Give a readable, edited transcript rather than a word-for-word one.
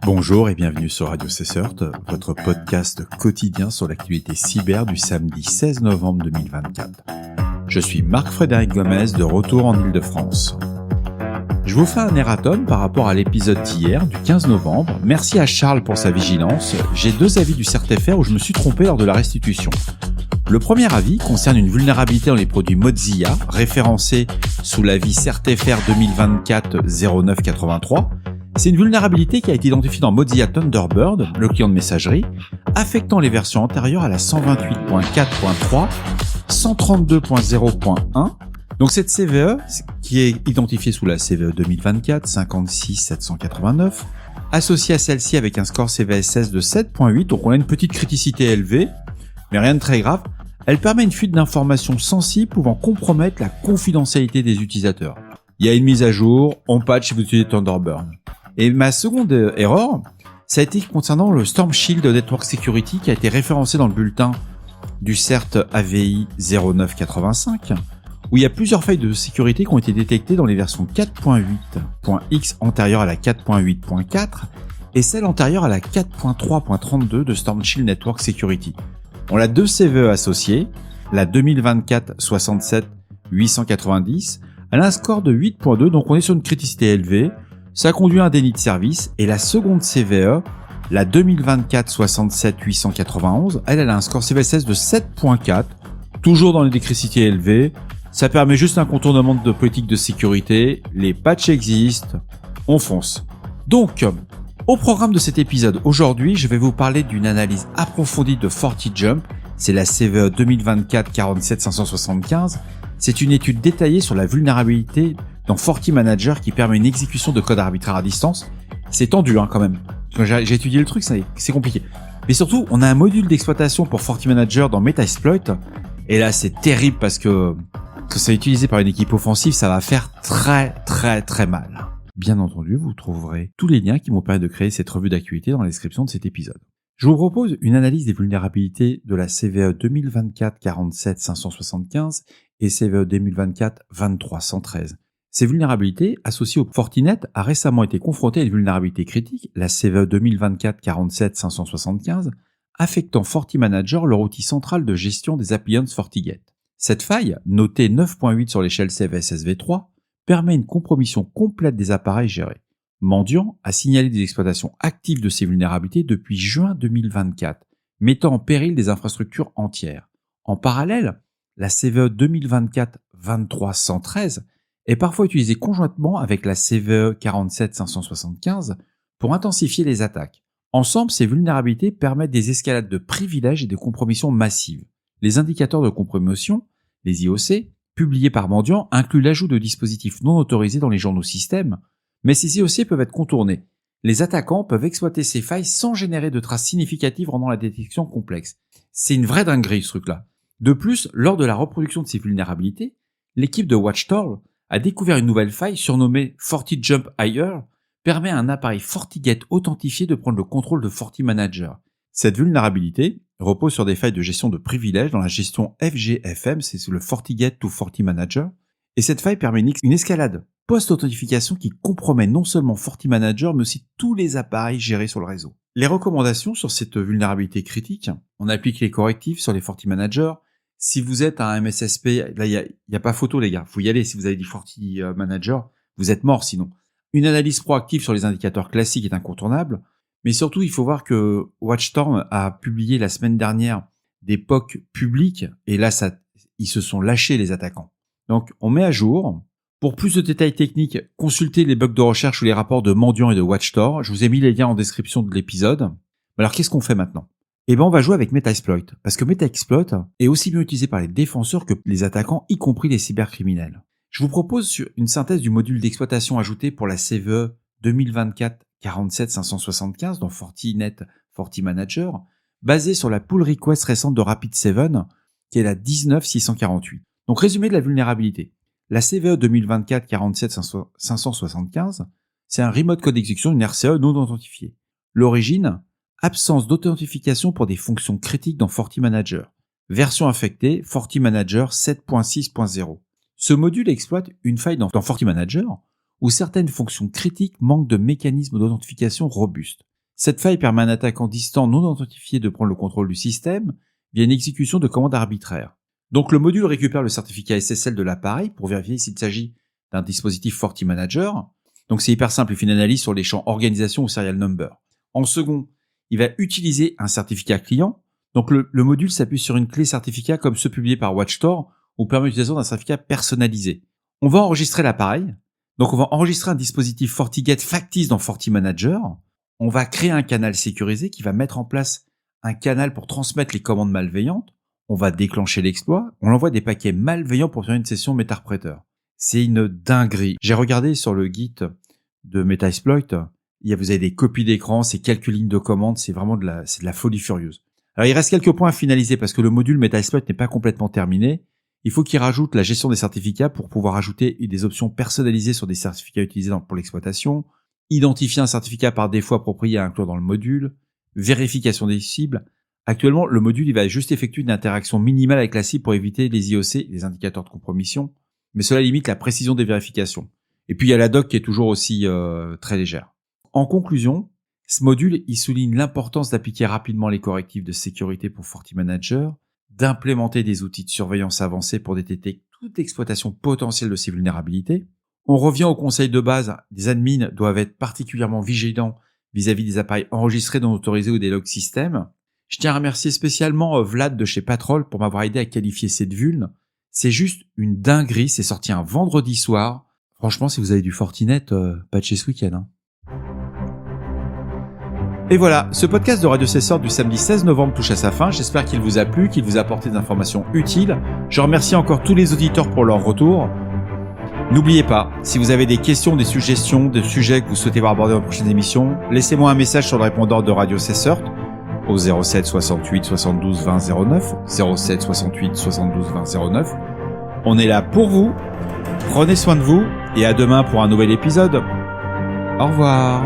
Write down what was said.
Bonjour et bienvenue sur Radio CSERT, votre podcast quotidien sur l'actualité cyber du samedi 16 novembre 2024. Je suis Marc-Frédéric Gomez, de retour en Île-de-France. Je vous fais un erratum par rapport à l'épisode d'hier, du 15 novembre. Merci à Charles pour sa vigilance. J'ai deux avis du CERT-FR où je me suis trompé lors de la restitution. Le premier avis concerne une vulnérabilité dans les produits Mozilla, référencée sous l'avis CERT-FR 2024-0983. C'est une vulnérabilité qui a été identifiée dans Mozilla Thunderbird, le client de messagerie, affectant les versions antérieures à la 128.4.3, 132.0.1. Donc cette CVE, qui est identifiée sous la CVE 2024 56789, associée à celle-ci avec un score CVSS de 7.8, donc on a une petite criticité élevée, mais rien de très grave. Elle permet une fuite d'informations sensibles pouvant compromettre la confidentialité des utilisateurs. Il y a une mise à jour, on patch si vous utilisez Thunderbird. Et ma seconde erreur, ça a été concernant le Storm Shield Network Security qui a été référencé dans le bulletin du CERT AVI 0985, où il y a plusieurs failles de sécurité qui ont été détectées dans les versions 4.8.x antérieures à la 4.8.4 et celle antérieure à la 4.3.32 de Storm Shield Network Security. On a deux CVE associées, la 2024 67 890, elle a un score de 8.2, donc on est sur une criticité élevée. Ça conduit à un déni de service. Et la seconde CVE, la 2024 67 891, elle a un score CVSS de 7.4, toujours dans les criticités élevées. Ça permet juste un contournement de politique de sécurité. Les patchs existent. On fonce. Donc, au programme de cet épisode, aujourd'hui, je vais vous parler d'une analyse approfondie de FortiJump. C'est la CVE 2024 47 575. C'est une étude détaillée sur la vulnérabilité dans FortiManager qui permet une exécution de code arbitraire à distance. C'est tendu quand même. Quand j'ai étudié le truc, c'est compliqué. Mais surtout, on a un module d'exploitation pour FortiManager dans Metasploit. Et là, c'est terrible parce que c'est utilisé par une équipe offensive, ça va faire très mal. Bien entendu, vous trouverez tous les liens qui m'ont permis de créer cette revue d'actualité dans la description de cet épisode. Je vous propose une analyse des vulnérabilités de la CVE 2024 47 575 et CVE 2024 2313. Ces vulnérabilités, associées au Fortinet, a récemment été confrontée à une vulnérabilité critique, la CVE 2024 47 575, affectant FortiManager, leur outil central de gestion des appliances FortiGate. Cette faille, notée 9.8 sur l'échelle CVSS-V3, permet une compromission complète des appareils gérés. Mandiant a signalé des exploitations actives de ces vulnérabilités depuis juin 2024, mettant en péril des infrastructures entières. En parallèle, la CVE 2024-2313 est parfois utilisée conjointement avec la CVE 47 575 pour intensifier les attaques. Ensemble, ces vulnérabilités permettent des escalades de privilèges et de compromissions massives. Les indicateurs de compromission, les IOC, publiés par Mandiant, incluent l'ajout de dispositifs non autorisés dans les journaux systèmes, mais ces IOC peuvent être contournés. Les attaquants peuvent exploiter ces failles sans générer de traces significatives rendant la détection complexe. C'est une vraie dinguerie ce truc-là. De plus, lors de la reproduction de ces vulnérabilités, l'équipe de Watchtower a découvert une nouvelle faille surnommée FortiJump Higher, permet à un appareil FortiGate authentifié de prendre le contrôle de FortiManager. Cette vulnérabilité repose sur des failles de gestion de privilèges dans la gestion FGFM, c'est le FortiGate to FortiManager, et cette faille permet une escalade post-authentification qui compromet non seulement FortiManager, mais aussi tous les appareils gérés sur le réseau. Les recommandations sur cette vulnérabilité critique, on applique les correctifs sur les FortiManager. Si vous êtes un MSSP, là, il y a pas photo, les gars. Faut y aller. Si vous avez du FortiManager, vous êtes mort sinon. Une analyse proactive sur les indicateurs classiques est incontournable. Mais surtout, il faut voir que Watchstorm a publié la semaine dernière des POC publics. Et là, ils se sont lâchés, les attaquants. Donc, on met à jour. Pour plus de détails techniques, consultez les bugs de recherche ou les rapports de Mandiant et de Watchtower. Je vous ai mis les liens en description de l'épisode. Alors, qu'est-ce qu'on fait maintenant ? Eh ben, on va jouer avec Metasploit, parce que Metasploit est aussi bien utilisé par les défenseurs que les attaquants, y compris les cybercriminels. Je vous propose une synthèse du module d'exploitation ajouté pour la CVE 2024 47 575 dans Fortinet FortiManager, basé sur la pull request récente de Rapid7, qui est la 19648. Donc, résumé de la vulnérabilité. La CVE 2024 47 575, c'est un remote code d'exécution d'une RCE non authentifiée. L'origine, absence d'authentification pour des fonctions critiques dans FortiManager. Version affectée, FortiManager 7.6.0. Ce module exploite une faille dans FortiManager où certaines fonctions critiques manquent de mécanismes d'authentification robustes. Cette faille permet à un attaquant distant non identifié de prendre le contrôle du système via une exécution de commandes arbitraires. Donc le module récupère le certificat SSL de l'appareil pour vérifier s'il s'agit d'un dispositif FortiManager. Donc c'est hyper simple, il fait une analyse sur les champs organisation ou serial number. En second, il va utiliser un certificat client. Donc le module s'appuie sur une clé certificat comme ceux publiés par Watchtor ou permet l'utilisation d'un certificat personnalisé. On va enregistrer l'appareil. Donc on va enregistrer un dispositif FortiGate factice dans FortiManager. On va créer un canal sécurisé qui va mettre en place un canal pour transmettre les commandes malveillantes. On va déclencher l'exploit. On envoie des paquets malveillants pour faire une session Metasploiter. C'est une dinguerie. J'ai regardé sur le Git de Metasploit. Vous avez des copies d'écran, c'est quelques lignes de commande. C'est vraiment de la folie furieuse. Alors il reste quelques points à finaliser parce que le module Metasploit n'est pas complètement terminé. Il faut qu'il rajoute la gestion des certificats pour pouvoir ajouter des options personnalisées sur des certificats utilisés pour l'exploitation, identifier un certificat par défaut approprié à inclure dans le module, vérification des cibles. Actuellement, le module il va juste effectuer une interaction minimale avec la cible pour éviter les IOC, les indicateurs de compromission, mais cela limite la précision des vérifications. Et puis il y a la doc qui est toujours aussi très légère. En conclusion, ce module il souligne l'importance d'appliquer rapidement les correctifs de sécurité pour FortiManager, d'implémenter des outils de surveillance avancés pour détecter toute exploitation potentielle de ces vulnérabilités. On revient au conseil de base, des admins doivent être particulièrement vigilants vis-à-vis des appareils enregistrés non autorisés ou des log systems. Je tiens à remercier spécialement Vlad de chez Patrol pour m'avoir aidé à qualifier cette vulne. C'est juste une dinguerie, c'est sorti un vendredi soir. Franchement, si vous avez du Fortinet, patchez ce week-end. Et voilà, ce podcast de Radio Cesseur du samedi 16 novembre touche à sa fin. J'espère qu'il vous a plu, qu'il vous a apporté des informations utiles. Je remercie encore tous les auditeurs pour leur retour. N'oubliez pas, si vous avez des questions, des suggestions, des sujets que vous souhaitez voir abordés dans les prochaines émissions, laissez-moi un message sur le répondeur de Radio Cesseur au 07 68 72 20 09, 07 68 72 20 09. On est là pour vous. Prenez soin de vous et à demain pour un nouvel épisode. Au revoir.